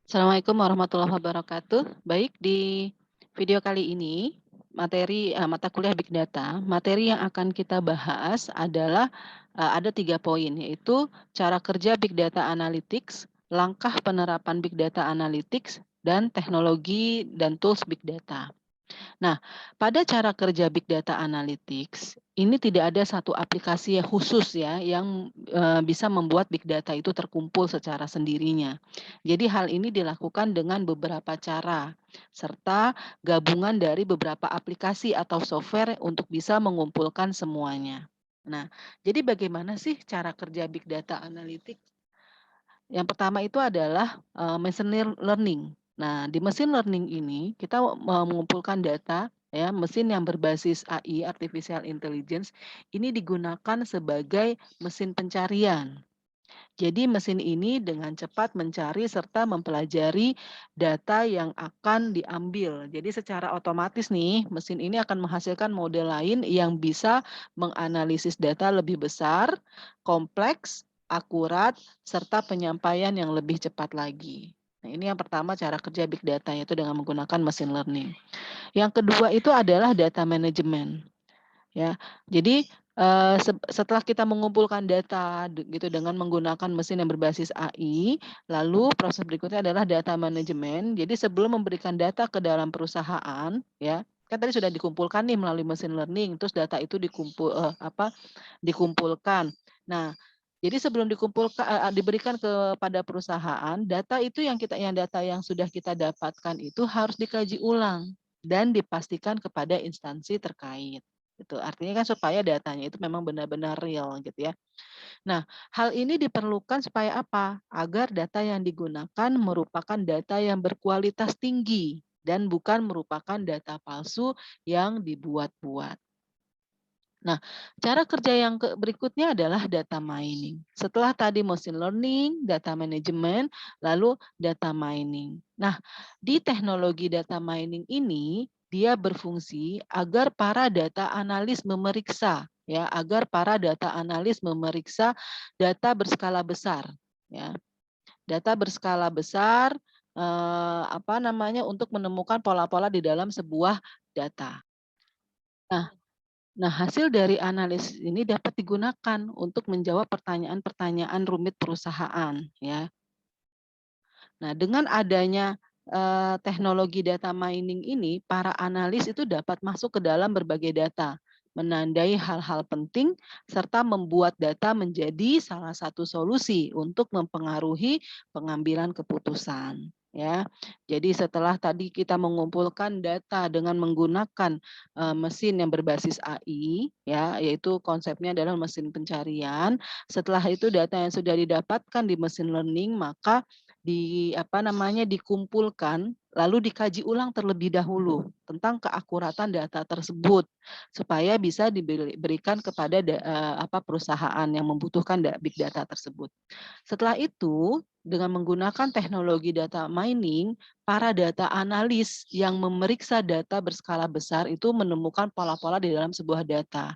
Assalamualaikum warahmatullahi wabarakatuh. Baik, di video kali ini mata kuliah Big Data, materi yang akan kita bahas adalah ada 3 poin, yaitu cara kerja Big Data Analytics, langkah penerapan Big Data Analytics, dan teknologi dan tools Big Data. Nah, pada cara kerja Big Data Analytics, ini tidak ada satu aplikasi yang khusus ya, yang bisa membuat big data itu terkumpul secara sendirinya. Jadi hal ini dilakukan dengan beberapa cara, serta gabungan dari beberapa aplikasi atau software untuk bisa mengumpulkan semuanya. Nah, jadi bagaimana sih cara kerja Big Data Analytics? Yang pertama itu adalah, machine learning. Nah, di machine learning ini kita mengumpulkan data ya, mesin yang berbasis AI, artificial intelligence, ini digunakan sebagai mesin pencarian. Jadi mesin ini dengan cepat mencari serta mempelajari data yang akan diambil. Jadi secara otomatis nih, mesin ini akan menghasilkan model lain yang bisa menganalisis data lebih besar, kompleks, akurat, serta penyampaian yang lebih cepat lagi. Nah, ini yang pertama cara kerja big data, yaitu dengan menggunakan machine learning. Yang kedua itu adalah data management. Ya, jadi, setelah kita mengumpulkan data gitu dengan menggunakan mesin yang berbasis AI, lalu proses berikutnya adalah data manajemen. Jadi sebelum memberikan data ke dalam perusahaan ya, kan tadi sudah dikumpulkan nih melalui mesin learning, terus data itu dikumpulkan. Nah, jadi sebelum diberikan kepada perusahaan, data yang sudah kita dapatkan itu harus dikaji ulang dan dipastikan kepada instansi terkait. Gitu. Artinya kan supaya datanya itu memang benar-benar real gitu ya. Nah, hal ini diperlukan supaya apa? Agar data yang digunakan merupakan data yang berkualitas tinggi dan bukan merupakan data palsu yang dibuat-buat. Nah, cara kerja yang berikutnya adalah data mining. Setelah tadi machine learning, data management, lalu data mining. Nah, di teknologi data mining ini dia berfungsi agar para data analis memeriksa ya, agar para data analis memeriksa data berskala besar ya. Data berskala besar untuk menemukan pola-pola di dalam sebuah data. Nah, Nah, hasil dari analisis ini dapat digunakan untuk menjawab pertanyaan-pertanyaan rumit perusahaan, ya. Nah, dengan adanya, teknologi data mining ini, para analis itu dapat masuk ke dalam berbagai data, menandai hal-hal penting, serta membuat data menjadi salah satu solusi untuk mempengaruhi pengambilan keputusan, ya. Jadi setelah tadi kita mengumpulkan data dengan menggunakan, mesin yang berbasis AI, ya, yaitu konsepnya adalah mesin pencarian. Setelah itu data yang sudah didapatkan di mesin learning, maka dikumpulkan, lalu dikaji ulang terlebih dahulu tentang keakuratan data tersebut, supaya bisa diberikan kepada perusahaan yang membutuhkan big data tersebut. Setelah itu, dengan menggunakan teknologi data mining, para data analis yang memeriksa data berskala besar itu menemukan pola-pola di dalam sebuah data.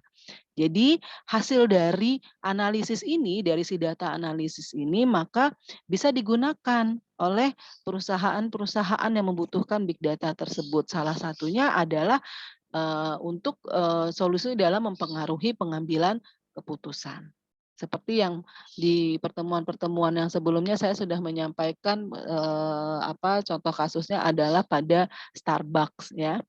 Jadi hasil dari analisis ini, dari si data analisis ini, maka bisa digunakan oleh perusahaan-perusahaan yang membutuhkan big data tersebut. Salah satunya adalah solusi dalam mempengaruhi pengambilan keputusan. Seperti yang di pertemuan-pertemuan yang sebelumnya saya sudah menyampaikan, contoh kasusnya adalah pada Starbucks ya.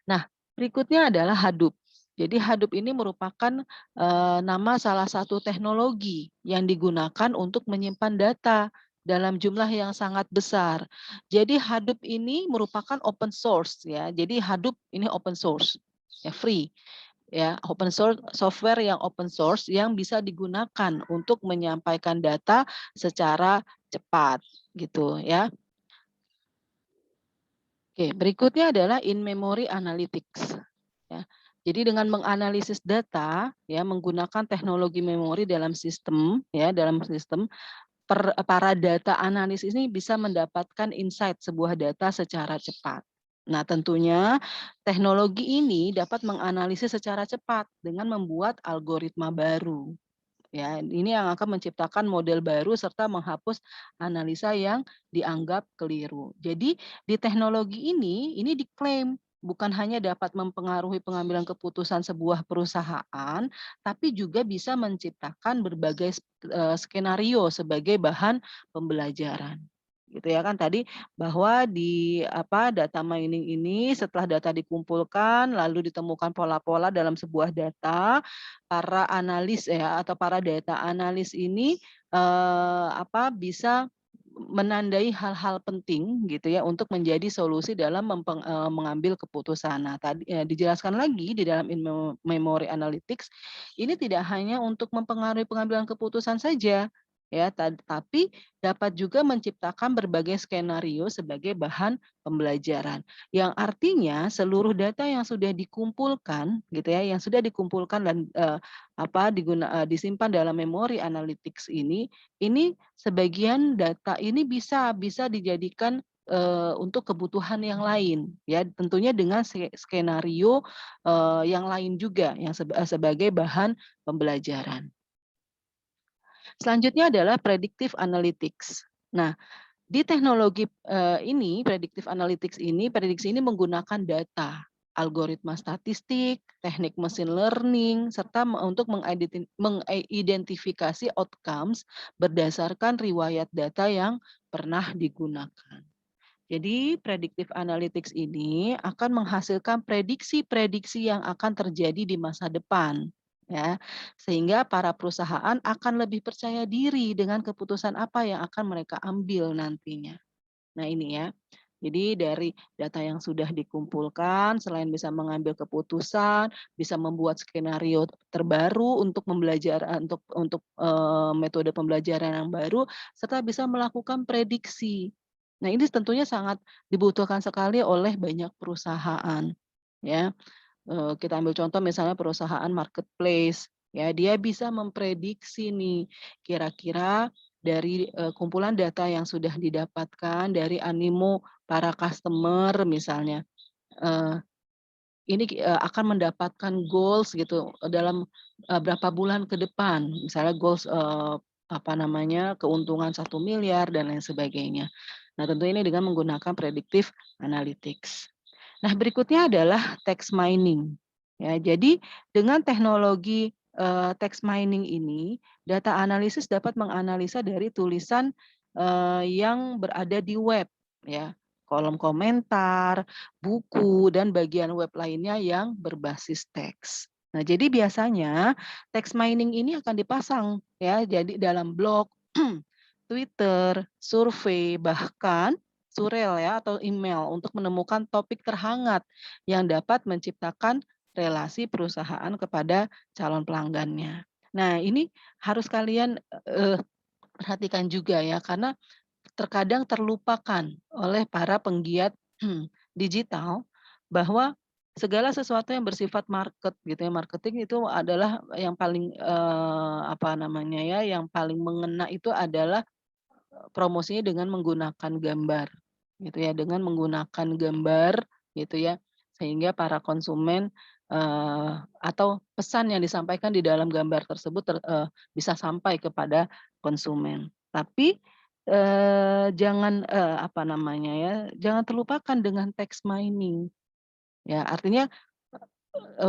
Nah, berikutnya adalah Hadoop. Jadi Hadoop ini merupakan, nama salah satu teknologi yang digunakan untuk menyimpan data dalam jumlah yang sangat besar. Jadi Hadoop ini merupakan open source ya. Jadi Hadoop ini open source, ya free ya, open source software yang open source yang bisa digunakan untuk menyampaikan data secara cepat gitu ya. Oke, berikutnya adalah in memory analytics. Ya. Jadi dengan menganalisis data ya menggunakan teknologi memori dalam sistem ya, para data analis ini bisa mendapatkan insight sebuah data secara cepat. Nah, tentunya teknologi ini dapat menganalisis secara cepat dengan membuat algoritma baru. Ya, ini yang akan menciptakan model baru serta menghapus analisa yang dianggap keliru. Jadi di teknologi ini diklaim bukan hanya dapat mempengaruhi pengambilan keputusan sebuah perusahaan, tapi juga bisa menciptakan berbagai skenario sebagai bahan pembelajaran. Gitu ya kan tadi bahwa di data mining ini setelah data dikumpulkan lalu ditemukan pola-pola dalam sebuah data, para analis ya atau para data analis ini, bisa menandai hal-hal penting gitu ya untuk menjadi solusi dalam mengambil keputusan. Nah tadi, dijelaskan lagi di dalam memory analytics, ini tidak hanya untuk mempengaruhi pengambilan keputusan saja ya, tapi dapat juga menciptakan berbagai skenario sebagai bahan pembelajaran. Yang artinya seluruh data yang sudah dikumpulkan gitu ya, yang sudah dikumpulkan dan, disimpan dalam memori analytics ini sebagian data ini bisa bisa dijadikan, untuk kebutuhan yang lain ya, tentunya dengan skenario, yang lain juga yang sebagai bahan pembelajaran. Selanjutnya adalah predictive analytics. Nah, di teknologi, predictive analytics ini, prediksi ini menggunakan data, algoritma statistik, teknik machine learning, serta untuk mengidentifikasi outcomes berdasarkan riwayat data yang pernah digunakan. Jadi predictive analytics ini akan menghasilkan prediksi-prediksi yang akan terjadi di masa depan, ya. Sehingga para perusahaan akan lebih percaya diri dengan keputusan apa yang akan mereka ambil nantinya. Nah ini ya, jadi dari data yang sudah dikumpulkan, selain bisa mengambil keputusan, bisa membuat skenario terbaru untuk metode pembelajaran yang baru, serta bisa melakukan prediksi. Nah ini tentunya sangat dibutuhkan sekali oleh banyak perusahaan, ya. Kita ambil contoh misalnya perusahaan marketplace, ya dia bisa memprediksi nih, kira-kira dari, kumpulan data yang sudah didapatkan dari animo para customer misalnya, eee, akan mendapatkan goals gitu, dalam, berapa bulan ke depan, misalnya goals, keuntungan 1 miliar dan lain sebagainya. Nah tentu ini dengan menggunakan predictive analytics. Nah, berikutnya adalah text mining. Ya, jadi dengan teknologi, text mining ini, data analisis dapat menganalisa dari tulisan, yang berada di web, ya, kolom komentar, buku, dan bagian web lainnya yang berbasis teks. Nah, jadi biasanya text mining ini akan dipasang, ya, jadi dalam blog, Twitter, survei, bahkan surel ya atau email untuk menemukan topik terhangat yang dapat menciptakan relasi perusahaan kepada calon pelanggannya. Nah, ini harus kalian, perhatikan juga ya karena terkadang terlupakan oleh para penggiat digital bahwa segala sesuatu yang bersifat market gitu ya, marketing itu adalah yang paling, yang paling mengena itu adalah promosinya dengan menggunakan gambar, gitu ya, dengan menggunakan gambar, gitu ya, sehingga para konsumen, atau pesan yang disampaikan di dalam gambar tersebut bisa sampai kepada konsumen. Tapi, jangan terlupakan dengan text mining, ya, artinya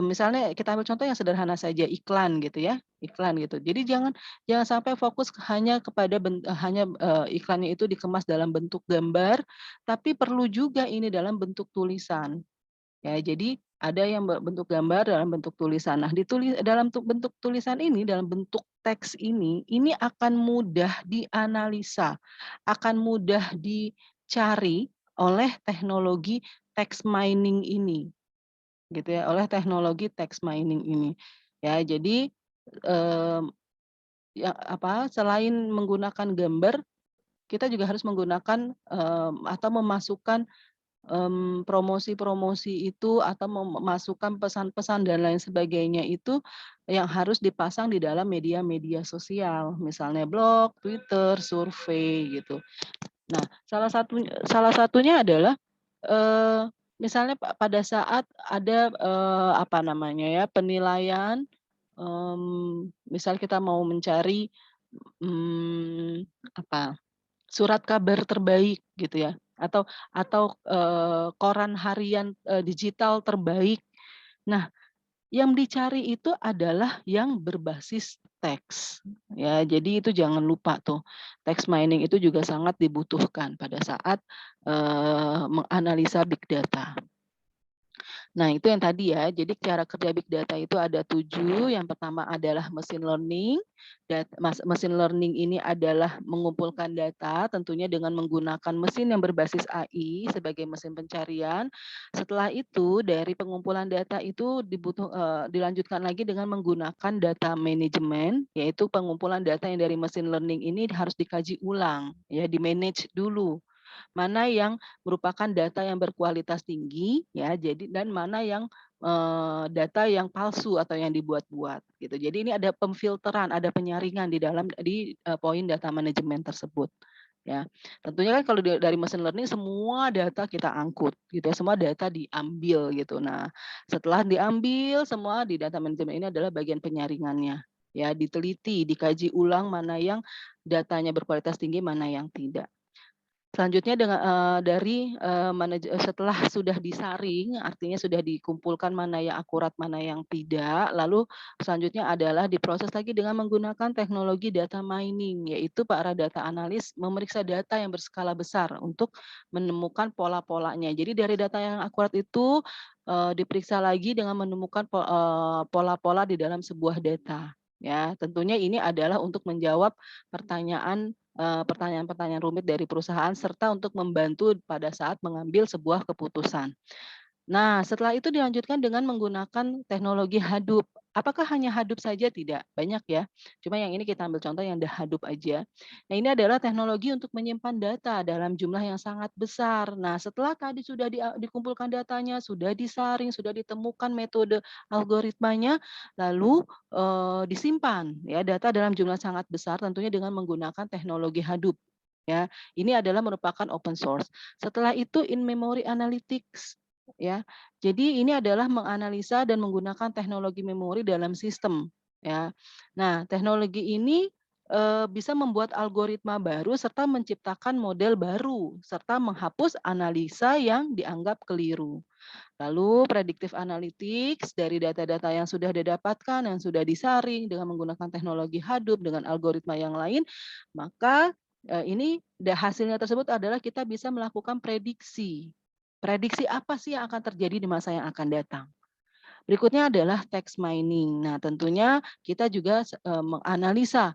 misalnya kita ambil contoh yang sederhana saja, iklan gitu ya, iklan gitu. Jadi jangan jangan sampai fokus hanya kepada iklannya itu dikemas dalam bentuk gambar, tapi perlu juga ini dalam bentuk tulisan. Ya, jadi ada yang bentuk gambar dalam bentuk tulisan. Nah, dalam bentuk tulisan ini, dalam bentuk teks ini akan mudah dianalisa, akan mudah dicari oleh teknologi text mining ini. Gitu ya, oleh teknologi text mining ini. Ya, jadi, mmm, selain menggunakan gambar, kita juga harus menggunakan, atau memasukkan, promosi-promosi itu atau memasukkan pesan-pesan dan lain sebagainya itu yang harus dipasang di dalam media-media sosial, misalnya blog, Twitter, survei, gitu. Nah, salah satunya adalah, eee, misalnya pada saat ada, penilaian misal kita mau mencari, mmm, apa, surat kabar terbaik gitu ya, atau koran harian, digital terbaik. Nah, yang dicari itu adalah yang berbasis teks, ya. Jadi itu jangan lupa tuh, text mining itu juga sangat dibutuhkan pada saat, menganalisa big data. Nah, itu yang tadi ya. Jadi cara kerja big data itu ada 7. Yang pertama adalah machine learning. Machine learning ini adalah mengumpulkan data tentunya dengan menggunakan mesin yang berbasis AI sebagai mesin pencarian. Setelah itu dari pengumpulan data itu dilanjutkan lagi dengan menggunakan data management, yaitu pengumpulan data yang dari machine learning ini harus dikaji ulang, ya, di-manage dulu. Mana yang merupakan data yang berkualitas tinggi ya, jadi dan mana yang, data yang palsu atau yang dibuat-buat gitu. Jadi ini ada pemfilteran, ada penyaringan di poin data manajemen tersebut ya. Tentunya kan kalau dari machine learning semua data kita angkut gitu ya, semua data diambil gitu. Nah, setelah diambil semua di data manajemen ini adalah bagian penyaringannya ya, diteliti, dikaji ulang mana yang datanya berkualitas tinggi, mana yang tidak. Selanjutnya setelah sudah disaring, artinya sudah dikumpulkan mana yang akurat, mana yang tidak, lalu selanjutnya adalah diproses lagi dengan menggunakan teknologi data mining, yaitu para data analis memeriksa data yang berskala besar untuk menemukan pola-polanya. Jadi dari data yang akurat itu, diperiksa lagi dengan menemukan pola-pola di dalam sebuah data, ya. Tentunya ini adalah untuk menjawab pertanyaan-pertanyaan rumit dari perusahaan serta untuk membantu pada saat mengambil sebuah keputusan. Nah, setelah itu dilanjutkan dengan menggunakan teknologi Hadoop. Apakah hanya Hadoop saja? Tidak, banyak ya. Cuma yang ini kita ambil contoh yang Hadoop aja. Nah, ini adalah teknologi untuk menyimpan data dalam jumlah yang sangat besar. Nah, setelah tadi sudah dikumpulkan datanya, sudah disaring, sudah ditemukan metode algoritmanya, lalu disimpan ya data dalam jumlah sangat besar tentunya dengan menggunakan teknologi Hadoop. Ya, ini adalah merupakan open source. Setelah itu in memory analytics ya. Jadi ini adalah menganalisa dan menggunakan teknologi memori dalam sistem, ya. Nah, teknologi ini, bisa membuat algoritma baru serta menciptakan model baru, serta menghapus analisa yang dianggap keliru. Lalu predictive analytics dari data-data yang sudah didapatkan, yang sudah disaring dengan menggunakan teknologi Hadoop dengan algoritma yang lain, maka, ini hasilnya tersebut adalah kita bisa melakukan prediksi. Prediksi apa sih yang akan terjadi di masa yang akan datang. Berikutnya adalah text mining. Nah, tentunya kita juga menganalisa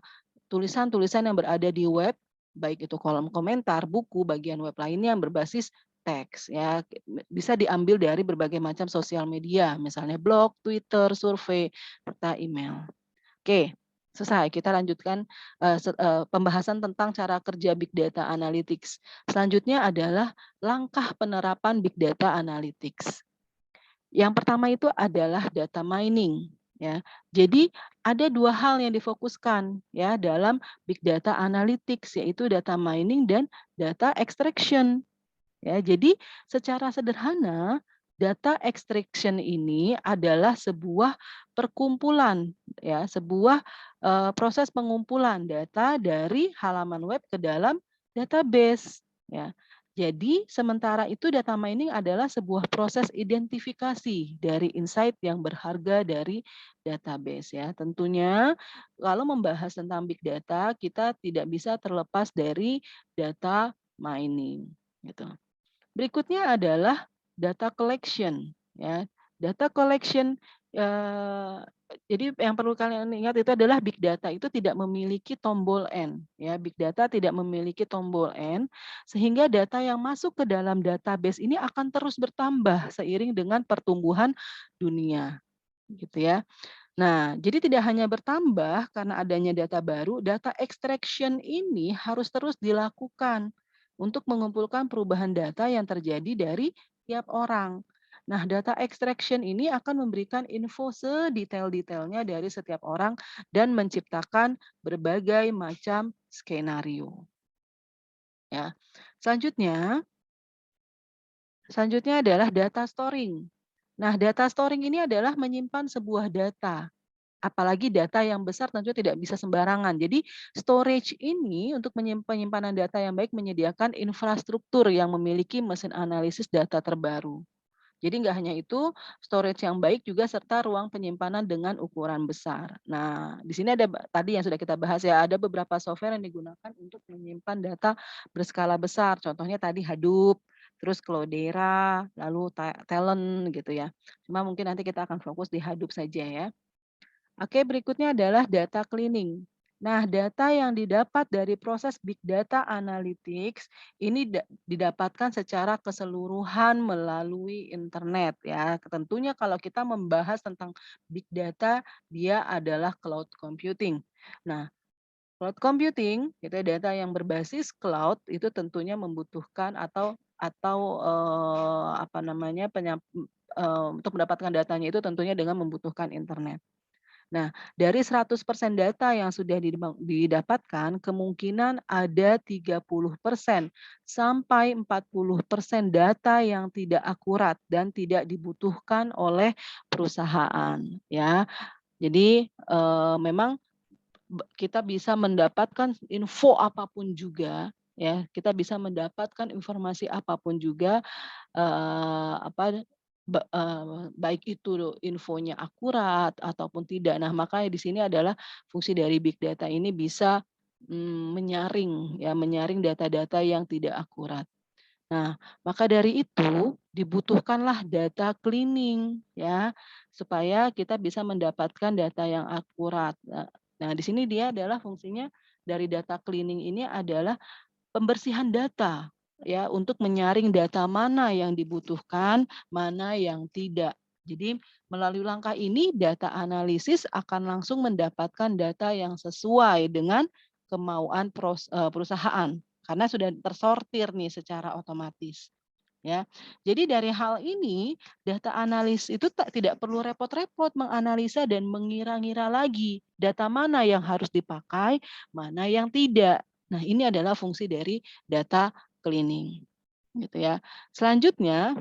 tulisan-tulisan yang berada di web, baik itu kolom komentar, buku, bagian web lainnya yang berbasis teks ya. Bisa diambil dari berbagai macam sosial media, misalnya blog, Twitter, survei, serta email. Oke, selesai. Kita lanjutkan pembahasan tentang cara kerja big data analytics. Selanjutnya adalah langkah penerapan big data analytics. Yang pertama itu adalah data mining ya. Jadi ada 2 hal yang difokuskan ya dalam big data analytics, yaitu data mining dan data extraction. Ya, jadi secara sederhana data extraction ini adalah sebuah perkumpulan ya, sebuah proses pengumpulan data dari halaman web ke dalam database ya. Jadi sementara itu data mining adalah sebuah proses identifikasi dari insight yang berharga dari database ya. Tentunya kalau membahas tentang big data kita tidak bisa terlepas dari data mining gitu. Berikutnya adalah data collection ya. Data collection, jadi yang perlu kalian ingat itu adalah big data itu tidak memiliki tombol N ya. Big data tidak memiliki tombol N sehingga data yang masuk ke dalam database ini akan terus bertambah seiring dengan pertumbuhan dunia gitu ya. Nah, jadi tidak hanya bertambah karena adanya data baru, data extraction ini harus terus dilakukan untuk mengumpulkan perubahan data yang terjadi dari tiap orang. Nah, data extraction ini akan memberikan info sedetail-detailnya dari setiap orang dan menciptakan berbagai macam skenario. Ya. Selanjutnya, selanjutnya adalah data storing. Nah, data storing ini adalah menyimpan sebuah data Apalagi data yang besar tentu tidak bisa sembarangan. Jadi storage ini untuk penyimpanan data yang baik menyediakan infrastruktur yang memiliki mesin analisis data terbaru. Jadi nggak hanya itu, storage yang baik juga serta ruang penyimpanan dengan ukuran besar. Nah, di sini ada tadi yang sudah kita bahas ya, ada beberapa software yang digunakan untuk menyimpan data berskala besar. Contohnya tadi Hadoop, terus Cloudera, lalu Talent gitu ya. Cuma mungkin nanti kita akan fokus di Hadoop saja ya. Oke, berikutnya adalah data cleaning. Nah, data yang didapat dari proses big data analytics ini didapatkan secara keseluruhan melalui internet ya. Tentunya kalau kita membahas tentang big data, dia adalah cloud computing. Nah, cloud computing itu data yang berbasis cloud itu tentunya membutuhkan atau apa namanya untuk mendapatkan datanya itu tentunya dengan membutuhkan internet. Nah, dari 100% data yang sudah didapatkan, kemungkinan ada 30% sampai 40% data yang tidak akurat dan tidak dibutuhkan oleh perusahaan, ya. Jadi, memang kita bisa mendapatkan info apapun juga, ya, kita bisa mendapatkan informasi apapun juga, apa, baik itu infonya akurat ataupun tidak. Nah, makanya di sini adalah fungsi dari big data ini bisa, menyaring ya, menyaring data-data yang tidak akurat. Nah, maka dari itu dibutuhkanlah data cleaning ya, supaya kita bisa mendapatkan data yang akurat. Nah, di sini dia adalah fungsinya dari data cleaning ini adalah pembersihan data, ya, untuk menyaring data mana yang dibutuhkan, mana yang tidak. Jadi melalui langkah ini data analisis akan langsung mendapatkan data yang sesuai dengan kemauan perusahaan, karena sudah tersortir nih secara otomatis. Ya, jadi dari hal ini data analis itu tidak perlu repot-repot menganalisa dan mengira-ngira lagi data mana yang harus dipakai, mana yang tidak. Nah, ini adalah fungsi dari data cleaning, gitu ya. Selanjutnya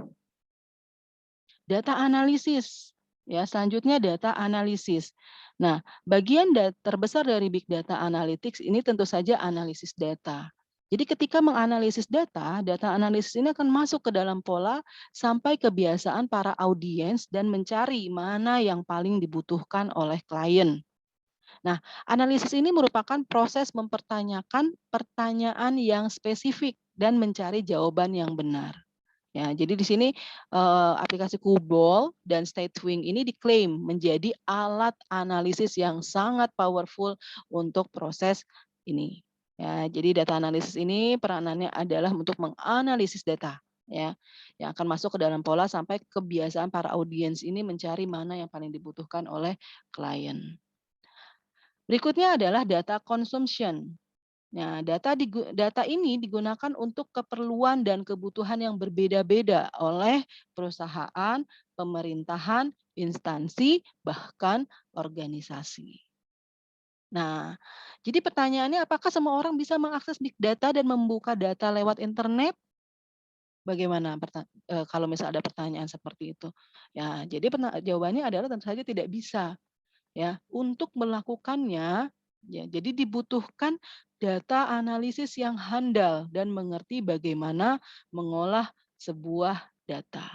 data analisis. Ya, selanjutnya data analisis. Nah, bagian terbesar dari big data analytics ini tentu saja analisis data. Jadi ketika menganalisis data, data analisis ini akan masuk ke dalam pola sampai kebiasaan para audiens dan mencari mana yang paling dibutuhkan oleh klien. Nah, analisis ini merupakan proses mempertanyakan pertanyaan yang spesifik dan mencari jawaban yang benar. Ya, jadi di sini aplikasi Kubol dan StateWing ini diklaim menjadi alat analisis yang sangat powerful untuk proses ini. Ya, jadi data analisis ini peranannya adalah untuk menganalisis data, ya, yang akan masuk ke dalam pola sampai kebiasaan para audiens ini mencari mana yang paling dibutuhkan oleh klien. Berikutnya adalah data consumption. Nah, data ini digunakan untuk keperluan dan kebutuhan yang berbeda-beda oleh perusahaan, pemerintahan, instansi, bahkan organisasi. Nah, jadi pertanyaannya apakah semua orang bisa mengakses big data dan membuka data lewat internet? Bagaimana kalau misalnya ada pertanyaan seperti itu? Ya, jadi jawabannya adalah tentu saja tidak bisa. Ya, untuk melakukannya, ya, jadi dibutuhkan data analisis yang handal dan mengerti bagaimana mengolah sebuah data.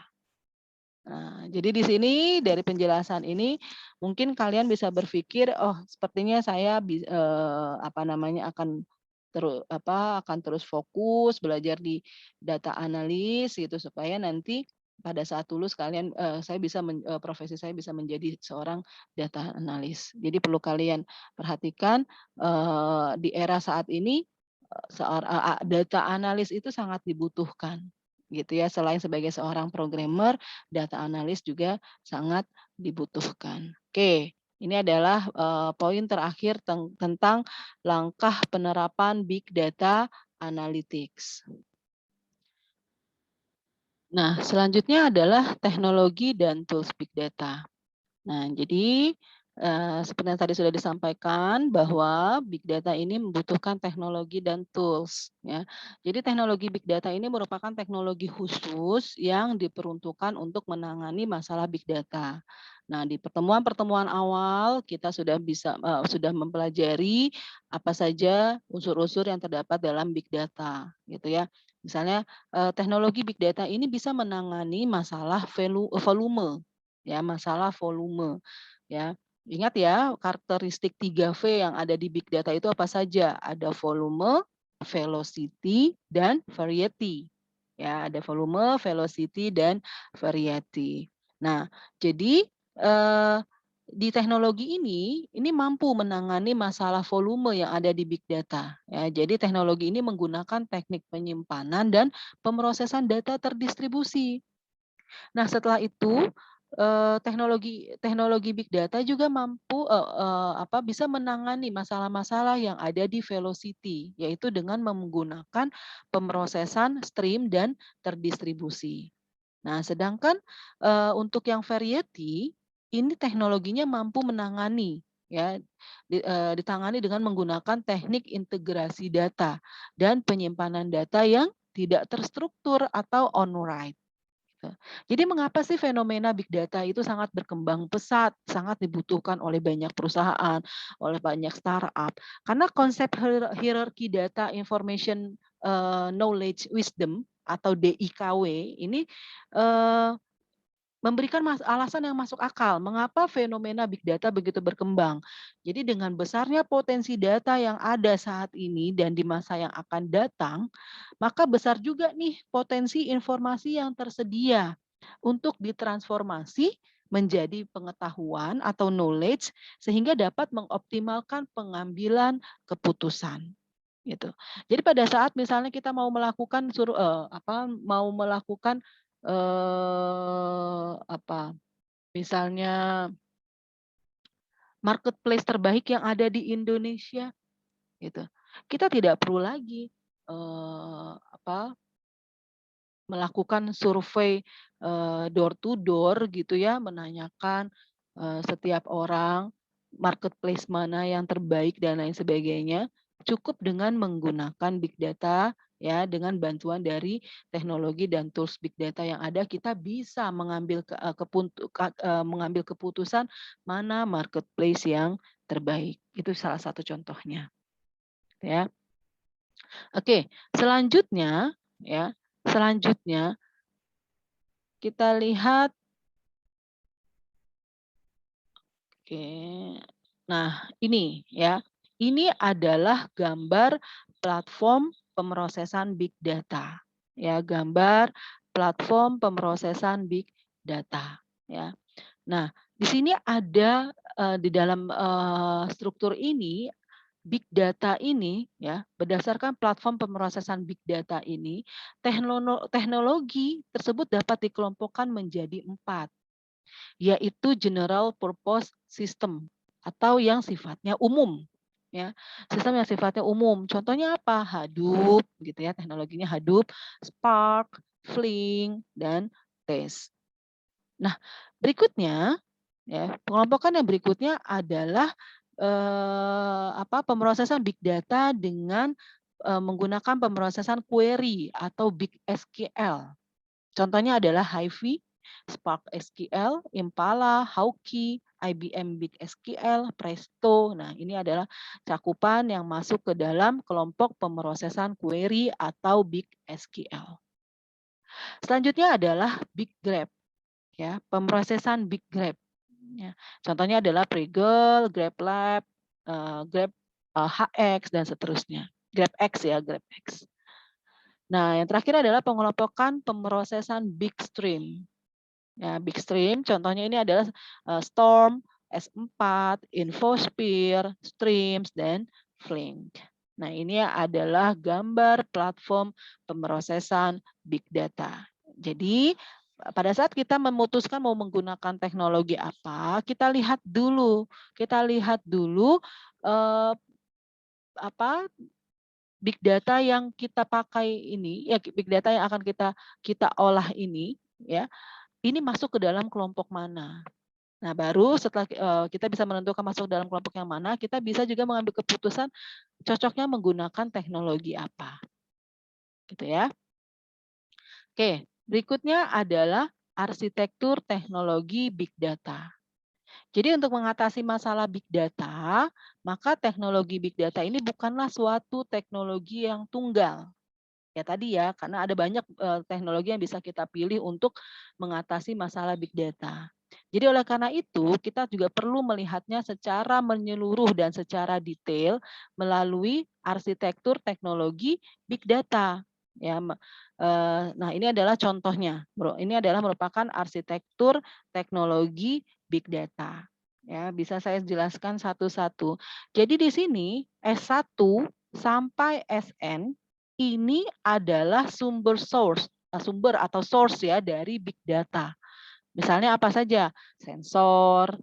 Nah, jadi di sini dari penjelasan ini mungkin kalian bisa berpikir, oh sepertinya saya apa namanya akan terus fokus belajar di data analis gitu supaya nanti pada saat lulus saya bisa profesi saya bisa menjadi seorang data analis. Jadi perlu kalian perhatikan di era saat ini data analis itu sangat dibutuhkan gitu ya. Selain sebagai seorang programmer, data analis juga sangat dibutuhkan. Oke, ini adalah poin terakhir tentang langkah penerapan big data analytics. Nah, selanjutnya adalah teknologi dan tools big data. Nah, jadi Seperti yang tadi sudah disampaikan bahwa big data ini membutuhkan teknologi dan tools ya. Jadi teknologi big data ini merupakan teknologi khusus yang diperuntukkan untuk menangani masalah big data. Nah, di pertemuan-pertemuan awal kita sudah mempelajari apa saja unsur-unsur yang terdapat dalam big data gitu ya. Misalnya teknologi big data ini bisa menangani masalah volume ya, masalah volume ya. Ingat ya, karakteristik 3V yang ada di big data itu apa saja? Ada volume, velocity, dan variety. Ya, ada volume, velocity, dan variety. Nah, jadi eh, di teknologi ini mampu menangani masalah volume yang ada di big data. Ya, jadi teknologi ini menggunakan teknik penyimpanan dan pemrosesan data terdistribusi. Nah, setelah itu teknologi teknologi big data juga mampu bisa menangani masalah-masalah yang ada di velocity, yaitu dengan menggunakan pemrosesan stream dan terdistribusi. Nah, sedangkan untuk yang variety ini teknologinya mampu menangani ya ditangani dengan menggunakan teknik integrasi data dan penyimpanan data yang tidak terstruktur atau on-write. Gitu. Jadi mengapa sih fenomena big data itu sangat berkembang pesat, sangat dibutuhkan oleh banyak perusahaan, oleh banyak startup. Karena konsep hierarki data information knowledge wisdom atau DIKW ini eh, memberikan alasan yang masuk akal mengapa fenomena big data begitu berkembang. Jadi dengan besarnya potensi data yang ada saat ini dan di masa yang akan datang, maka besar juga nih potensi informasi yang tersedia untuk ditransformasi menjadi pengetahuan atau knowledge sehingga dapat mengoptimalkan pengambilan keputusan gitu. Jadi pada saat misalnya kita mau melakukan mau melakukan misalnya marketplace terbaik yang ada di Indonesia gitu. Kita tidak perlu lagi melakukan survei door to door gitu ya, menanyakan setiap orang marketplace mana yang terbaik dan lain sebagainya. Cukup dengan menggunakan big data ya, dengan bantuan dari teknologi dan tools big data yang ada, kita bisa mengambil keputusan mana marketplace yang terbaik. Itu salah satu contohnya. Ya. Oke, selanjutnya kita lihat. Oke. Nah, ini ya. Ini adalah gambar platform pemrosesan big data. Ya, gambar platform pemrosesan big data, ya. Nah, di sini ada di dalam struktur ini big data ini ya, berdasarkan platform pemrosesan big data ini, teknologi tersebut dapat dikelompokkan menjadi 4, yaitu general purpose system atau yang sifatnya umum ya. Sistem yang sifatnya umum. Contohnya apa? Hadoop gitu ya, teknologinya Hadoop, Spark, Flink dan Tez. Nah, berikutnya ya, pengelompokan yang berikutnya adalah pemrosesan big data dengan menggunakan pemrosesan query atau big SQL. Contohnya adalah Hy-Vee, Spark SQL, Impala, Hawkey, IBM Big SQL, Presto. Nah, ini adalah cakupan yang masuk ke dalam kelompok pemrosesan query atau Big SQL. Selanjutnya adalah Big Graph, ya, pemrosesan Big Graph. Ya. Contohnya adalah Pregel, GraphLab, Graph HX dan seterusnya. GraphX ya, GraphX. Nah, yang terakhir adalah pengelompokan pemrosesan Big Stream. Ya, Big Stream contohnya ini adalah Storm, S4, Infosphere, Streams, dan Flink. Nah, ini adalah gambar platform pemrosesan Big Data. Jadi, pada saat kita memutuskan mau menggunakan teknologi apa, kita lihat dulu big data yang kita pakai ini, ya big data yang akan kita olah ini, ya, ini masuk ke dalam kelompok mana. Nah, baru setelah, kita bisa menentukan masuk dalam kelompok yang mana, kita bisa juga mengambil keputusan cocoknya menggunakan teknologi apa, gitu ya. Oke, berikutnya adalah arsitektur teknologi big data. Jadi untuk mengatasi masalah big data, maka teknologi big data ini bukanlah suatu teknologi yang tunggal. Ya tadi ya, karena ada banyak teknologi yang bisa kita pilih untuk mengatasi masalah big data. Jadi oleh karena itu, kita juga perlu melihatnya secara menyeluruh dan secara detail melalui arsitektur teknologi big data. Ya, nah ini adalah contohnya, bro. Ini adalah merupakan arsitektur teknologi big data. Ya, bisa saya jelaskan satu-satu. Jadi di sini S1 sampai SN ini adalah sumber atau source ya dari big data. Misalnya apa saja? Sensor,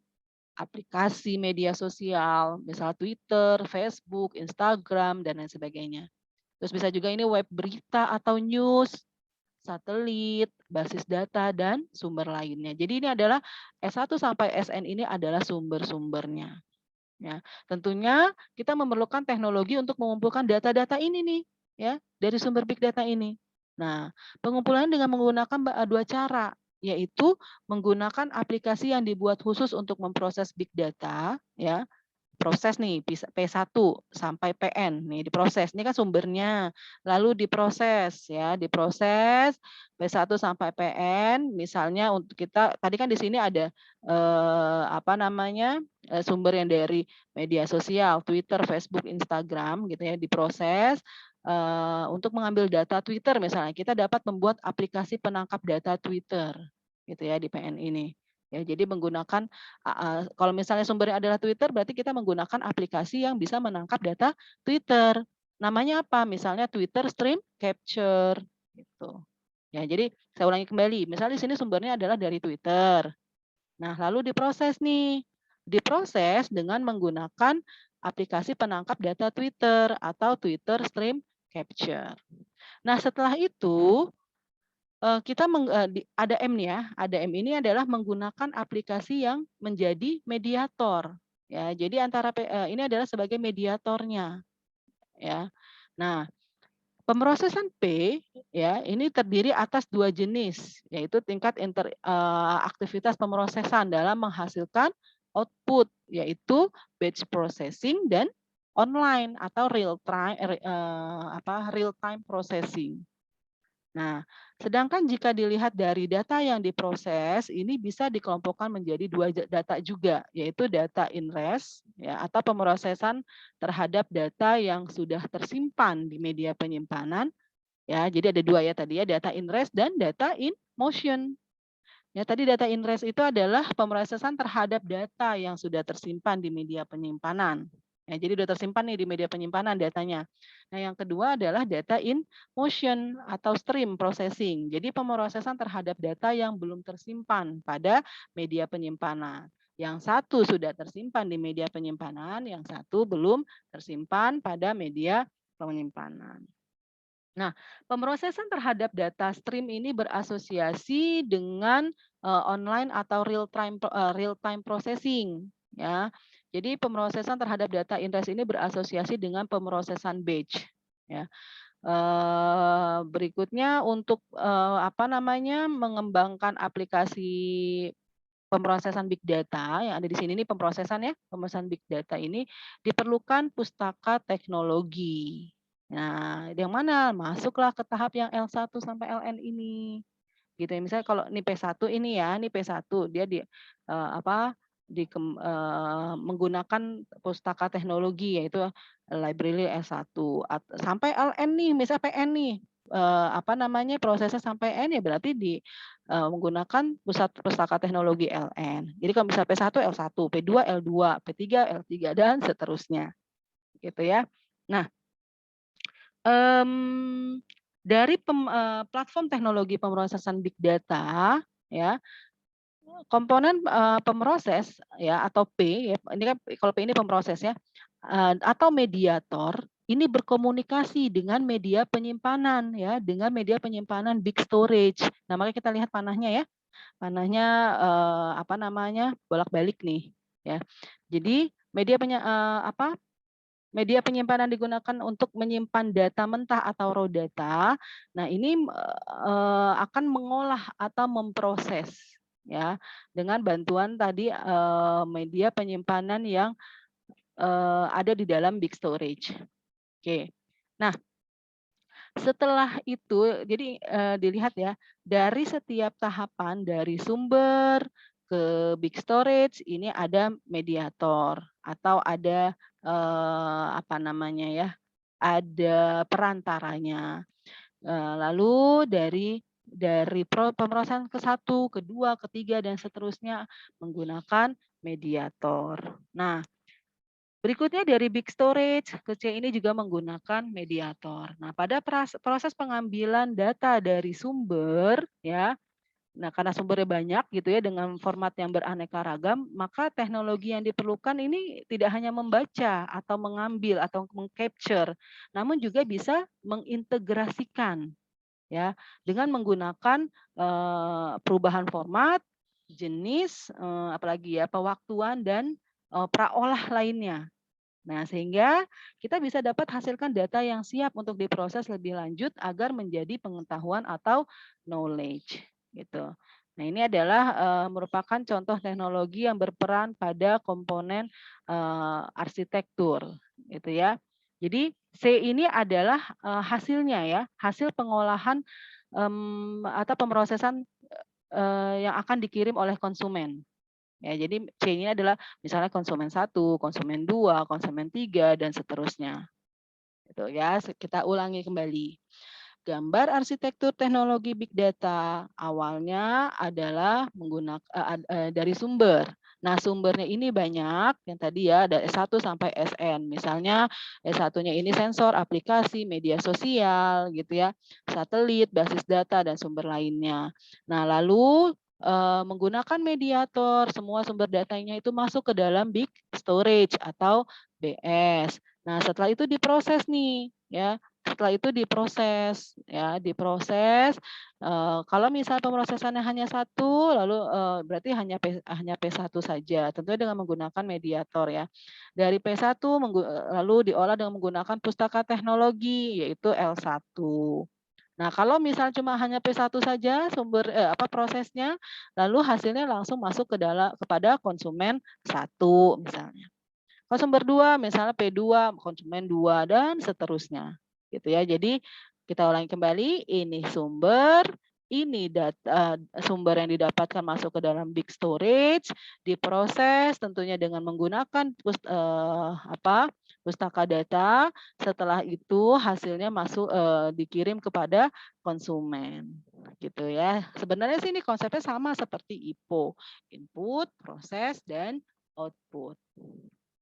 aplikasi media sosial, misal Twitter, Facebook, Instagram, dan lain sebagainya. Terus bisa juga ini web berita atau news, satelit, basis data, dan sumber lainnya. Jadi ini adalah S1 sampai SN ini adalah sumber-sumbernya. Ya, tentunya kita memerlukan teknologi untuk mengumpulkan data-data ini nih, ya, dari sumber big data ini. Nah, pengumpulan dengan menggunakan dua cara, yaitu menggunakan aplikasi yang dibuat khusus untuk memproses big data, ya, proses nih P1 sampai PN nih diproses. Ini kan sumbernya. Lalu diproses ya, diproses P1 sampai PN misalnya untuk kita tadi kan di sini ada apa namanya? Sumber yang dari media sosial, Twitter, Facebook, Instagram gitu ya, diproses untuk mengambil data Twitter misalnya. Kita dapat membuat aplikasi penangkap data Twitter gitu ya di PN ini. Ya, jadi menggunakan kalau misalnya sumbernya adalah Twitter, berarti kita menggunakan aplikasi yang bisa menangkap data Twitter. Namanya apa? Misalnya Twitter Stream Capture, gitu. Ya, jadi saya ulangi kembali. Misalnya di sini sumbernya adalah dari Twitter. Nah, lalu diproses nih. Diproses dengan menggunakan aplikasi penangkap data Twitter atau Twitter Stream Capture. Nah, setelah itu kita ada M nih ya, ada M ini adalah menggunakan aplikasi yang menjadi mediator, ya. Jadi antara ini adalah sebagai mediatornya, ya. Nah, pemrosesan P, ya, ini terdiri atas 2 jenis, yaitu tingkat aktivitas pemrosesan dalam menghasilkan output, yaitu batch processing dan online atau real time processing. Nah, sedangkan jika dilihat dari data yang diproses, ini bisa dikelompokkan menjadi 2 data juga, yaitu data in-res ya, atau pemrosesan terhadap data yang sudah tersimpan di media penyimpanan. Ya, jadi ada 2 ya tadi ya, data in-res dan data in motion. Ya, tadi data in-res itu adalah pemrosesan terhadap data yang sudah tersimpan di media penyimpanan. Ya, jadi sudah tersimpan nih di media penyimpanan datanya. Nah, yang kedua adalah data in motion atau stream processing. Jadi pemrosesan terhadap data yang belum tersimpan pada media penyimpanan. Yang satu sudah tersimpan di media penyimpanan, yang satu belum tersimpan pada media penyimpanan. Nah, pemrosesan terhadap data stream ini berasosiasi dengan online atau real time processing ya. Jadi pemrosesan terhadap data in-res ini berasosiasi dengan pemrosesan batch ya. Berikutnya untuk apa namanya? Mengembangkan aplikasi pemrosesan big data yang ada di sini nih pemrosesan ya, pemrosesan big data ini diperlukan pustaka teknologi. Nah, yang mana? Masuklah ke tahap yang L1 sampai LN ini. Gitu ya. Misalnya kalau ini P1 ini ya, ini P1 dia apa menggunakan pustaka teknologi yaitu library S1 sampai LN nih, misalnya PN nih apa namanya prosesnya sampai N ya berarti menggunakan pustaka teknologi LN. Jadi kalau misalnya P1 L1, P2 L2, P3 L3 dan seterusnya. Gitu ya. Nah, dari platform teknologi pemrosesan big data ya, komponen pemroses ya atau P ya, ini kan kalau P ini pemroses ya, atau mediator ini berkomunikasi dengan media penyimpanan ya, dengan media penyimpanan big storage. Nah, makanya kita lihat panahnya ya. panahnya, apa namanya, bolak-balik nih, ya. Jadi media penyimpanan digunakan untuk menyimpan data mentah atau raw data. Nah, ini akan mengolah atau memproses ya dengan bantuan tadi media penyimpanan yang ada di dalam big storage. Oke. Nah, setelah itu jadi dilihat ya dari setiap tahapan dari sumber ke big storage ini ada mediator atau ada apa namanya ya, ada perantaranya. Lalu dari pemrosesan ke satu, kedua, ketiga dan seterusnya menggunakan mediator. Nah, berikutnya dari big storage ke C ini juga menggunakan mediator. Nah, pada proses pengambilan data dari sumber ya. Nah, karena sumbernya banyak gitu ya dengan format yang beraneka ragam, maka teknologi yang diperlukan ini tidak hanya membaca atau mengambil atau mengcapture, namun juga bisa mengintegrasikan ya dengan menggunakan perubahan format, jenis, apalagi ya pewaktuan dan praolah lainnya. Nah, sehingga kita bisa dapat hasilkan data yang siap untuk diproses lebih lanjut agar menjadi pengetahuan atau knowledge gitu. Nah, ini adalah merupakan contoh teknologi yang berperan pada komponen arsitektur gitu ya. Jadi C ini adalah hasilnya ya, hasil pengolahan atau pemrosesan yang akan dikirim oleh konsumen. Ya, jadi C ini adalah misalnya konsumen satu, konsumen 2, konsumen 3 dan seterusnya. Gitu ya, kita ulangi kembali. Gambar arsitektur teknologi big data awalnya adalah menggunakan dari sumber. Nah, sumbernya ini banyak, yang tadi ya ada S1 sampai SN. Misalnya S1-nya ini sensor, aplikasi, media sosial gitu ya, satelit, basis data dan sumber lainnya. Nah, lalu menggunakan mediator, semua sumber datanya itu masuk ke dalam big storage atau BS. Nah, setelah itu diproses nih ya. Setelah itu diproses ya, diproses. Kalau misal pemrosesannya hanya satu, lalu berarti hanya P1 saja, tentunya dengan menggunakan mediator ya. Dari P1 lalu diolah dengan menggunakan pustaka teknologi yaitu L1. Nah, kalau misal cuma hanya P1 saja prosesnya, lalu hasilnya langsung masuk kepada konsumen 1 misalnya. Konsumen 2 misalnya P2, konsumen 2 dan seterusnya. Gitu ya. Jadi kita ulangi kembali, ini sumber, ini sumber yang didapatkan masuk ke dalam big storage, diproses tentunya dengan menggunakan pustaka data. Setelah itu hasilnya dikirim kepada konsumen. Gitu ya. Sebenarnya sih ini konsepnya sama seperti IPO, input, proses dan output.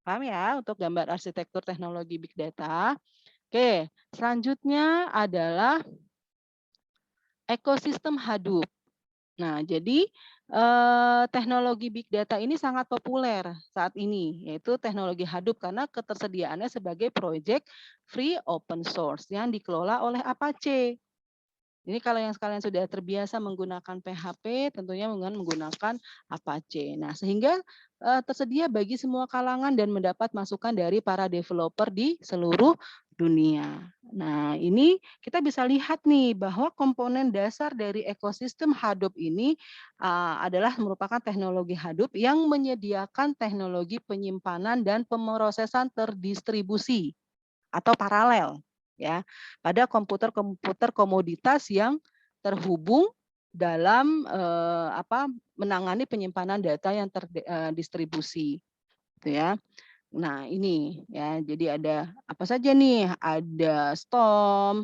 Paham ya untuk gambar arsitektur teknologi big data? Oke, selanjutnya adalah ekosistem Hadoop. Nah, jadi teknologi big data ini sangat populer saat ini, yaitu teknologi Hadoop karena ketersediaannya sebagai proyek free open source yang dikelola oleh Apache. Ini kalau yang sekalian sudah terbiasa menggunakan PHP, tentunya menggunakan Apache. Nah, sehingga tersedia bagi semua kalangan dan mendapat masukan dari para developer di seluruh dunia. Nah, ini kita bisa lihat nih bahwa komponen dasar dari ekosistem Hadoop ini adalah merupakan teknologi Hadoop yang menyediakan teknologi penyimpanan dan pemrosesan terdistribusi atau paralel ya pada komputer-komputer komoditas yang terhubung dalam menangani penyimpanan data yang terdistribusi gitu ya. Nah, ini ya. Jadi ada apa saja nih? Ada Storm,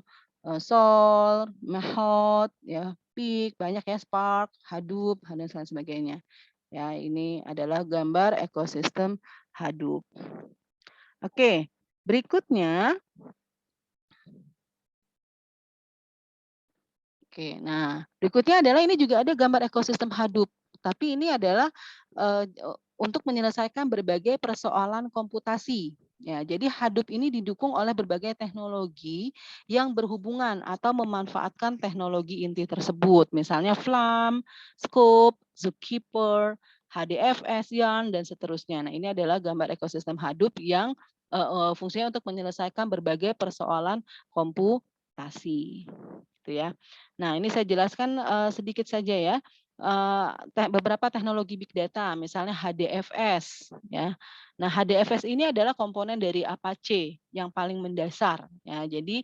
Sol, Mehot, ya, Peak, banyak ya, Spark, Hadoop, dan lain sebagainya. Ya, ini adalah gambar ekosistem Hadoop. Oke, berikutnya. Oke, nah berikutnya adalah ini juga ada gambar ekosistem Hadoop, tapi ini adalah untuk menyelesaikan berbagai persoalan komputasi. Ya, jadi Hadoop ini didukung oleh berbagai teknologi yang berhubungan atau memanfaatkan teknologi inti tersebut, misalnya Flam, Scoop, Zookeeper, HDFS, Yarn, dan seterusnya. Nah, ini adalah gambar ekosistem Hadoop yang fungsinya untuk menyelesaikan berbagai persoalan komputasi, gitu ya. Nah, ini saya jelaskan sedikit saja ya. Beberapa teknologi big data, misalnya HDFS, ya. Nah, HDFS ini adalah komponen dari Apache yang paling mendasar. Ya, jadi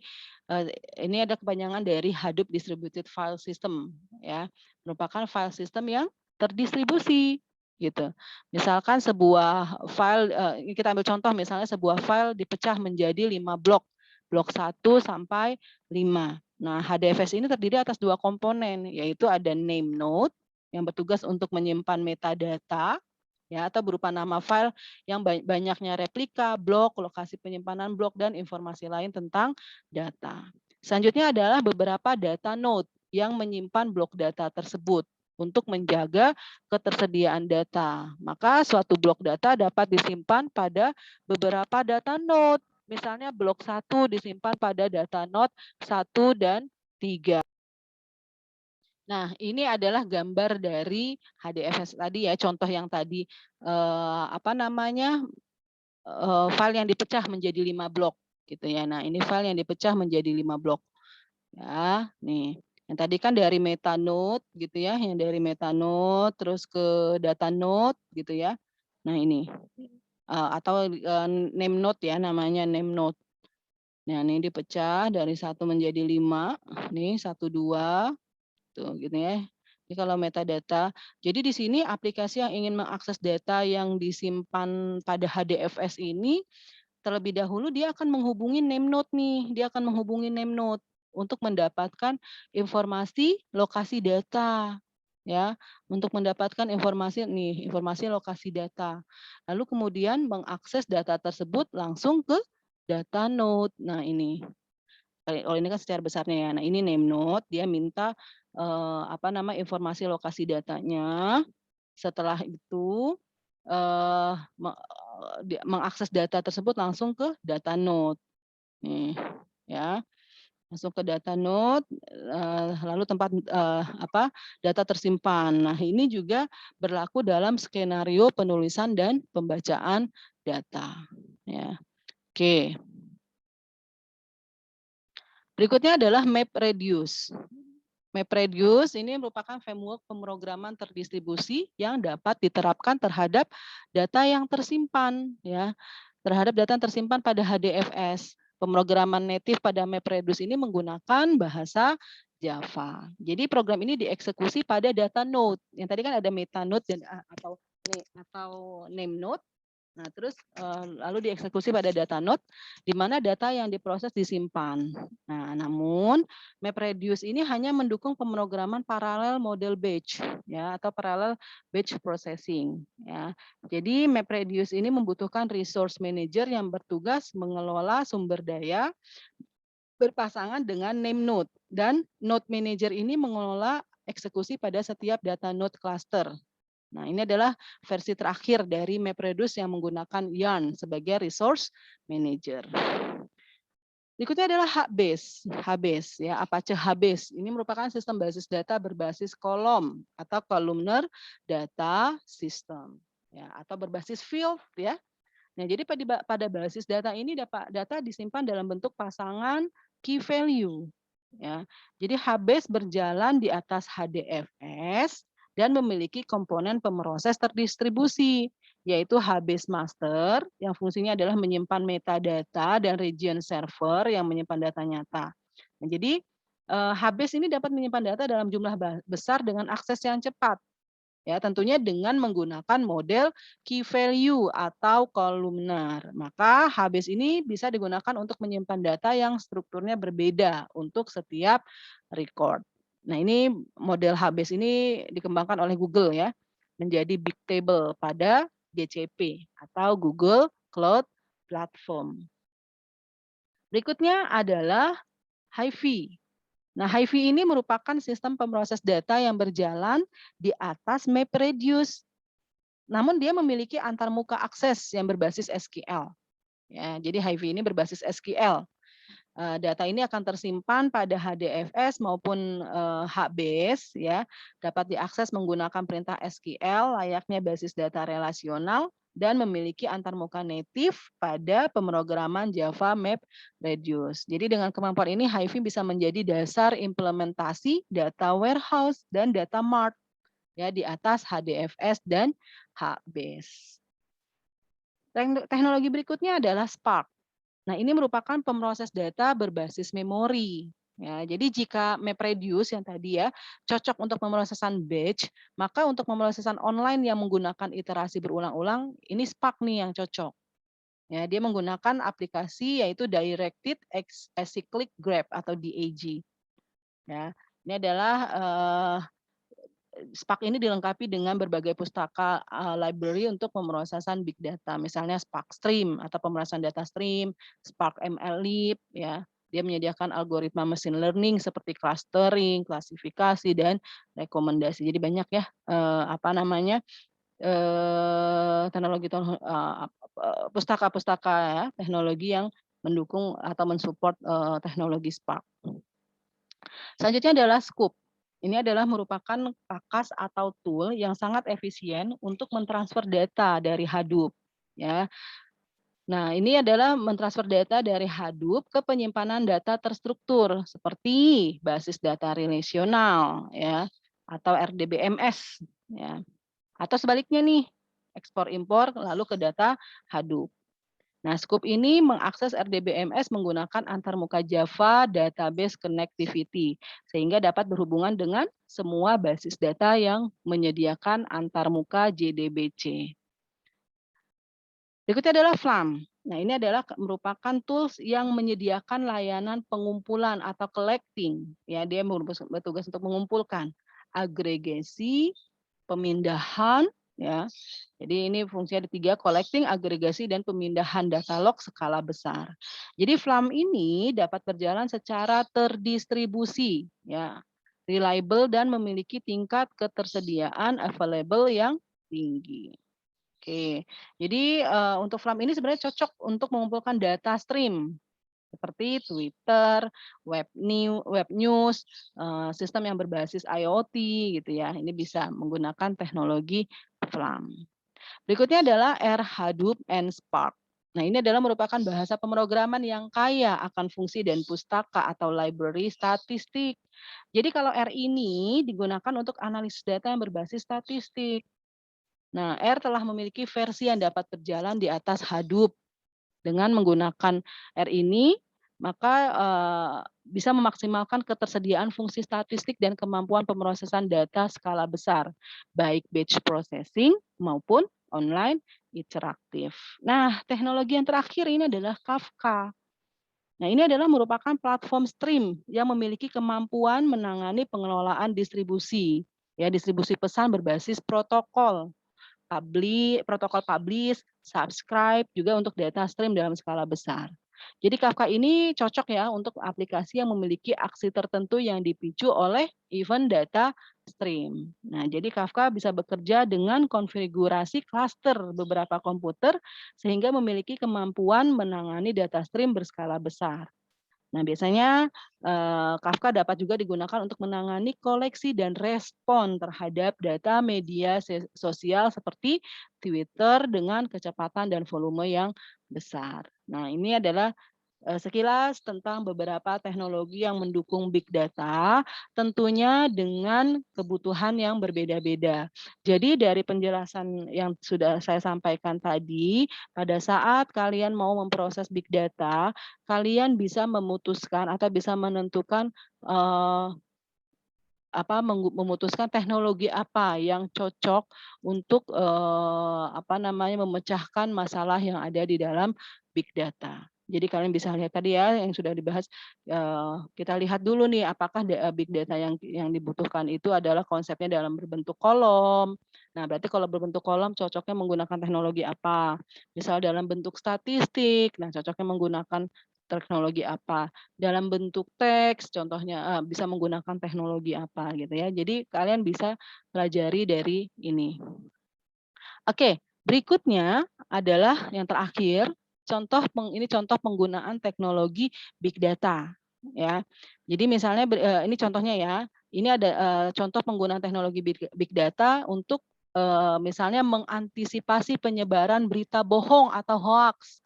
ini ada kepanjangan dari Hadoop Distributed File System, ya, merupakan file system yang terdistribusi, gitu. Misalkan sebuah file, kita ambil contoh misalnya sebuah file dipecah menjadi 5 blok, blok 1 sampai 5. Nah, HDFS ini terdiri atas 2 komponen, yaitu ada name node yang bertugas untuk menyimpan metadata, ya, atau berupa nama file yang banyaknya replika, blok, lokasi penyimpanan blok, dan informasi lain tentang data. Selanjutnya adalah beberapa data node yang menyimpan blok data tersebut untuk menjaga ketersediaan data. Maka suatu blok data dapat disimpan pada beberapa data node. Misalnya blok 1 disimpan pada data node 1 dan 3. Nah, ini adalah gambar dari HDFS tadi ya, contoh yang tadi file yang dipecah menjadi 5 blok gitu ya. Nah, ini file yang dipecah menjadi 5 blok. Ya, nih. Yang tadi kan dari meta node gitu ya, yang dari meta node terus ke data node gitu ya. Nah, ini atau name node ya, namanya name node. Nah, ini dipecah dari 1 menjadi 5. Nih 1 2 tuh gitu ya. Ini kalau metadata. Jadi di sini aplikasi yang ingin mengakses data yang disimpan pada HDFS ini terlebih dahulu dia akan menghubungi name node nih. Dia akan menghubungi name node untuk mendapatkan informasi lokasi data, ya, untuk mendapatkan informasi nih, informasi lokasi data. Lalu kemudian mengakses data tersebut langsung ke data node. Nah, ini. Kalau ini kan secara besarnya ya. Nah, ini name node, dia minta informasi lokasi datanya. Setelah itu mengakses data tersebut langsung ke data node. Nih, ya. Langsung ke data node, lalu tempat data tersimpan. Nah, ini juga berlaku dalam skenario penulisan dan pembacaan data. Ya. Oke. Berikutnya adalah MapReduce. MapReduce ini merupakan framework pemrograman terdistribusi yang dapat diterapkan terhadap data yang tersimpan, ya, terhadap data yang tersimpan pada HDFS. Pemrograman native pada MapReduce ini menggunakan bahasa Java. Jadi program ini dieksekusi pada data node. Yang tadi kan ada meta node dan atau name node. Nah, terus lalu dieksekusi pada data node, di mana data yang diproses disimpan. Nah, namun MapReduce ini hanya mendukung pemrograman paralel model batch, ya, atau parallel batch processing. Ya. Jadi MapReduce ini membutuhkan resource manager yang bertugas mengelola sumber daya berpasangan dengan name node, dan node manager ini mengelola eksekusi pada setiap data node cluster. Nah, ini adalah versi terakhir dari MapReduce yang menggunakan Yarn sebagai resource manager. Berikutnya adalah HBase. HBase ya, Apache HBase. Ini merupakan sistem basis data berbasis kolom atau columnar data system, ya, atau berbasis field ya. Nah, jadi pada basis data ini data disimpan dalam bentuk pasangan key value. Ya. Jadi HBase berjalan di atas HDFS dan memiliki komponen pemroses terdistribusi, yaitu HBase Master yang fungsinya adalah menyimpan metadata dan region server yang menyimpan data nyata. Nah, jadi HBase ini dapat menyimpan data dalam jumlah besar dengan akses yang cepat. Ya, tentunya dengan menggunakan model key value atau kolumnar. Maka HBase ini bisa digunakan untuk menyimpan data yang strukturnya berbeda untuk setiap record. Nah, ini model HBase ini dikembangkan oleh Google ya, menjadi big table pada GCP atau Google Cloud Platform. Berikutnya adalah Hive. Nah, Hive ini merupakan sistem pemroses data yang berjalan di atas MapReduce. Namun dia memiliki antarmuka akses yang berbasis SQL. Ya, jadi Hive ini berbasis SQL. Data ini akan tersimpan pada HDFS maupun HBase ya, dapat diakses menggunakan perintah SQL layaknya basis data relasional dan memiliki antarmuka natif pada pemrograman Java MapReduce. Jadi dengan kemampuan ini Hive bisa menjadi dasar implementasi data warehouse dan data mart ya di atas HDFS dan HBase. Teknologi berikutnya adalah Spark. Nah, ini merupakan pemroses data berbasis memori. Ya, jadi jika MapReduce yang tadi ya cocok untuk pemrosesan batch, maka untuk pemrosesan online yang menggunakan iterasi berulang-ulang, ini Spark nih yang cocok. Ya, dia menggunakan aplikasi yaitu Directed Acyclic Graph atau DAG. Ya, ini adalah Spark ini dilengkapi dengan berbagai pustaka library untuk pemrosesan big data, misalnya Spark Stream atau pemrosesan data stream, Spark MLlib, ya. Dia menyediakan algoritma machine learning seperti clustering, klasifikasi, dan rekomendasi. Jadi banyak ya teknologi pustaka-pustaka ya, teknologi yang mendukung atau mensupport teknologi Spark. Selanjutnya adalah Scoop. Ini adalah merupakan kakas atau tool yang sangat efisien untuk mentransfer data dari Hadoop. Ya. Nah, ini adalah mentransfer data dari Hadoop ke penyimpanan data terstruktur seperti basis data relasional, ya, atau RDBMS, ya. Atau sebaliknya nih, ekspor impor lalu ke data Hadoop. Nah, Scoop ini mengakses RDBMS menggunakan antarmuka Java Database Connectivity, sehingga dapat berhubungan dengan semua basis data yang menyediakan antarmuka JDBC. Berikutnya adalah Flam. Nah, ini adalah merupakan tools yang menyediakan layanan pengumpulan atau collecting. Ya, dia bertugas untuk mengumpulkan agregasi, pemindahan, ya. Jadi ini fungsinya ada 3, collecting, agregasi, dan pemindahan data log skala besar. Jadi Flam ini dapat berjalan secara terdistribusi, ya, reliable dan memiliki tingkat ketersediaan available yang tinggi. Oke, jadi untuk Flam ini sebenarnya cocok untuk mengumpulkan data stream seperti Twitter, web news, sistem yang berbasis IoT gitu ya. Ini bisa menggunakan teknologi Flam. Berikutnya adalah R, Hadoop, and Spark. Nah, ini adalah merupakan bahasa pemrograman yang kaya akan fungsi dan pustaka atau library statistik. Jadi kalau R ini digunakan untuk analisis data yang berbasis statistik. Nah, R telah memiliki versi yang dapat berjalan di atas Hadoop. Dengan menggunakan R ini, maka bisa memaksimalkan ketersediaan fungsi statistik dan kemampuan pemrosesan data skala besar, baik batch processing maupun online interaktif. Nah, teknologi yang terakhir ini adalah Kafka. Nah, ini adalah merupakan platform stream yang memiliki kemampuan menangani pengelolaan distribusi, ya, distribusi pesan berbasis protokol protokol publish, subscribe, juga untuk data stream dalam skala besar. Jadi Kafka ini cocok ya untuk aplikasi yang memiliki aksi tertentu yang dipicu oleh event data stream. Nah, jadi Kafka bisa bekerja dengan konfigurasi cluster beberapa komputer sehingga memiliki kemampuan menangani data stream berskala besar. Nah, biasanya Kafka dapat juga digunakan untuk menangani koleksi dan respon terhadap data media sosial seperti Twitter dengan kecepatan dan volume yang besar. Nah, ini adalah sekilas tentang beberapa teknologi yang mendukung big data, tentunya dengan kebutuhan yang berbeda-beda. Jadi dari penjelasan yang sudah saya sampaikan tadi, pada saat kalian mau memproses big data, kalian bisa memutuskan atau bisa menentukan memutuskan teknologi apa yang cocok untuk memecahkan masalah yang ada di dalam big data. Jadi kalian bisa lihat tadi ya yang sudah dibahas, kita lihat dulu nih apakah big data yang dibutuhkan itu adalah konsepnya dalam berbentuk kolom. Nah, berarti kalau berbentuk kolom cocoknya menggunakan teknologi apa? Misal dalam bentuk statistik, nah cocoknya menggunakan teknologi apa? Dalam bentuk teks contohnya bisa menggunakan teknologi apa gitu ya. Jadi kalian bisa pelajari dari ini. Oke, berikutnya adalah yang terakhir, ini contoh penggunaan teknologi big data, ya. Jadi misalnya ini contohnya ya, ini ada, contoh penggunaan teknologi big data untuk, misalnya mengantisipasi penyebaran berita bohong atau hoaks.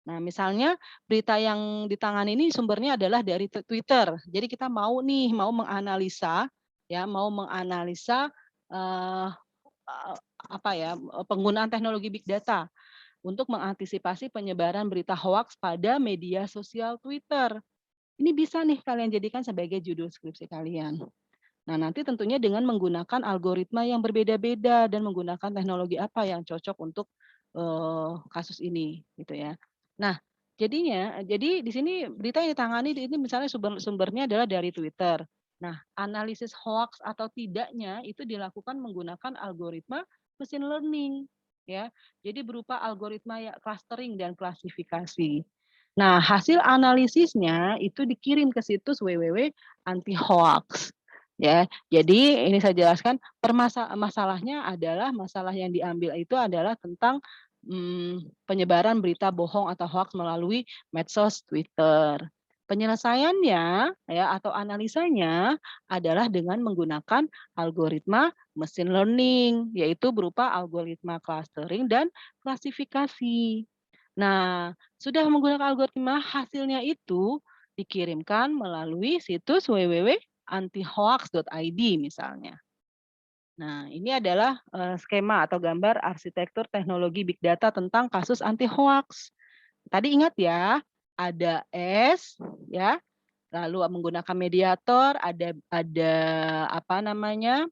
Nah, misalnya berita yang ditangani ini sumbernya adalah dari Twitter. Jadi kita mau menganalisa ya, eee, apa ya, penggunaan teknologi big data untuk mengantisipasi penyebaran berita hoaks pada media sosial Twitter. Ini bisa nih kalian jadikan sebagai judul skripsi kalian. Nah, nanti tentunya dengan menggunakan algoritma yang berbeda-beda dan menggunakan teknologi apa yang cocok untuk, kasus ini, gitu ya. Nah, jadi di sini berita yang ditangani ini misalnya sumbernya adalah dari Twitter. Nah, analisis hoaks atau tidaknya itu dilakukan menggunakan algoritma machine learning, ya. Jadi berupa algoritma ya clustering dan klasifikasi. Nah, hasil analisisnya itu dikirim ke situs www anti hoax. Ya, jadi ini saya jelaskan masalahnya adalah masalah yang diambil itu adalah tentang, penyebaran berita bohong atau hoaks melalui medsos Twitter. Penyelesaiannya ya atau analisanya adalah dengan menggunakan algoritma machine learning, yaitu berupa algoritma clustering dan klasifikasi. Nah, sudah menggunakan algoritma, hasilnya itu dikirimkan melalui situs www.antihoax.id misalnya. Nah, ini adalah, skema atau gambar arsitektur teknologi big data tentang kasus anti hoax. Tadi ingat ya, ada S ya, lalu menggunakan mediator, ada apa namanya,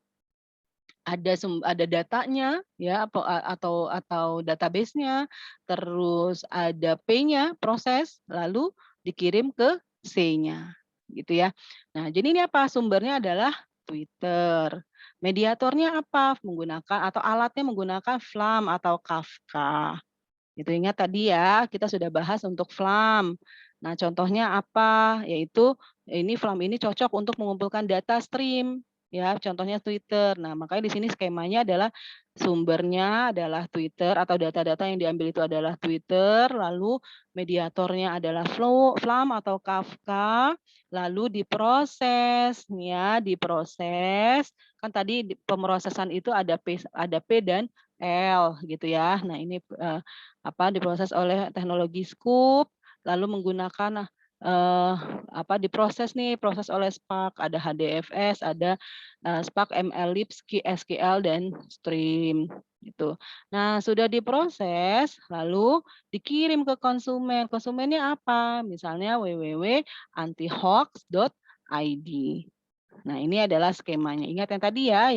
ada datanya ya atau database-nya, terus ada P-nya, proses, lalu dikirim ke C-nya, gitu ya. Nah, jadi ini apa, sumbernya adalah Twitter. Mediatornya apa, menggunakan atau alatnya menggunakan Flam atau Kafka. Itu ingat tadi ya, kita sudah bahas untuk Flam. Nah, contohnya apa, yaitu ini Flam ini cocok untuk mengumpulkan data stream, ya, contohnya Twitter. Nah, makanya di sini skemanya adalah sumbernya adalah Twitter atau data-data yang diambil itu adalah Twitter, lalu mediatornya adalah Flam atau Kafka, lalu diproses, ya, diproses. Kan tadi pemrosesan itu ada P dan L gitu ya. Nah, ini diproses oleh teknologi Scoop, lalu menggunakan diproses nih, proses oleh Spark, ada HDFS, ada Spark, MLlib, SQL dan Stream gitu. Nah, sudah diproses, lalu dikirim ke konsumen. Konsumennya apa? Misalnya www.antihoax.id. Nah, ini adalah skemanya. Ingat yang tadi ya,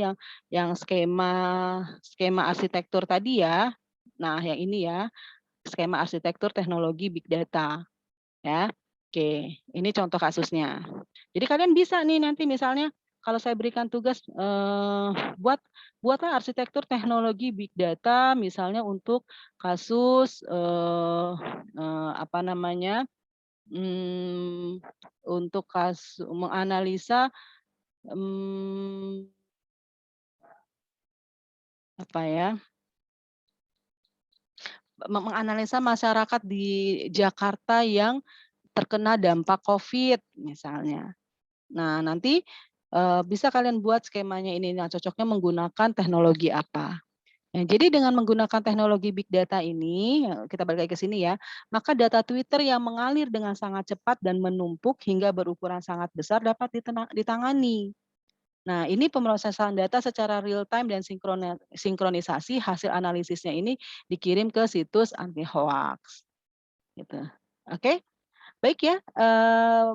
yang skema arsitektur tadi ya. Nah, yang ini ya, skema arsitektur teknologi big data, ya. Oke, ini contoh kasusnya. Jadi kalian bisa nih nanti misalnya kalau saya berikan tugas, buatlah arsitektur teknologi big data misalnya untuk kasus, apa namanya, untuk menganalisa, mmm, apa ya, menganalisa masyarakat di Jakarta yang terkena dampak Covid misalnya. Nah, nanti, bisa kalian buat skemanya ini. Nah, cocoknya menggunakan teknologi apa. Nah, jadi dengan menggunakan teknologi big data ini, kita balik lagi ke sini ya, maka data Twitter yang mengalir dengan sangat cepat dan menumpuk hingga berukuran sangat besar dapat ditangani. Nah, ini pemrosesan data secara real time dan sinkronisasi hasil analisisnya ini dikirim ke situs anti hoax, gitu. Oke? Baik ya,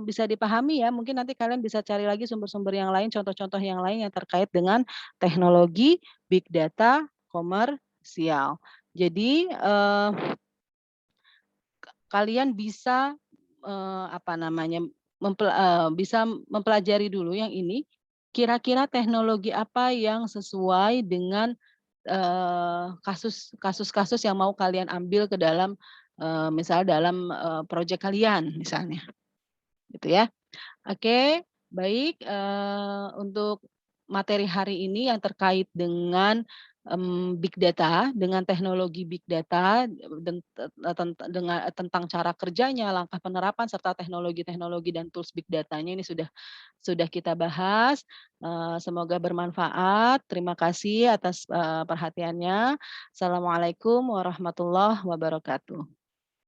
bisa dipahami ya, mungkin nanti kalian bisa cari lagi sumber-sumber yang lain, contoh-contoh yang lain yang terkait dengan teknologi big data komersial. Jadi, kalian bisa, apa namanya, bisa mempelajari dulu yang ini, kira-kira teknologi apa yang sesuai dengan, kasus-kasus yang mau kalian ambil ke dalam, misal dalam, project kalian misalnya, gitu ya. Oke, baik, untuk materi hari ini yang terkait dengan, big data, dengan teknologi big data, den te dengan tentang cara kerjanya, langkah penerapan, serta teknologi-teknologi dan tools big datanya ini sudah kita bahas, semoga bermanfaat. Terima kasih atas, perhatiannya. Assalamualaikum warahmatullahi wabarakatuh.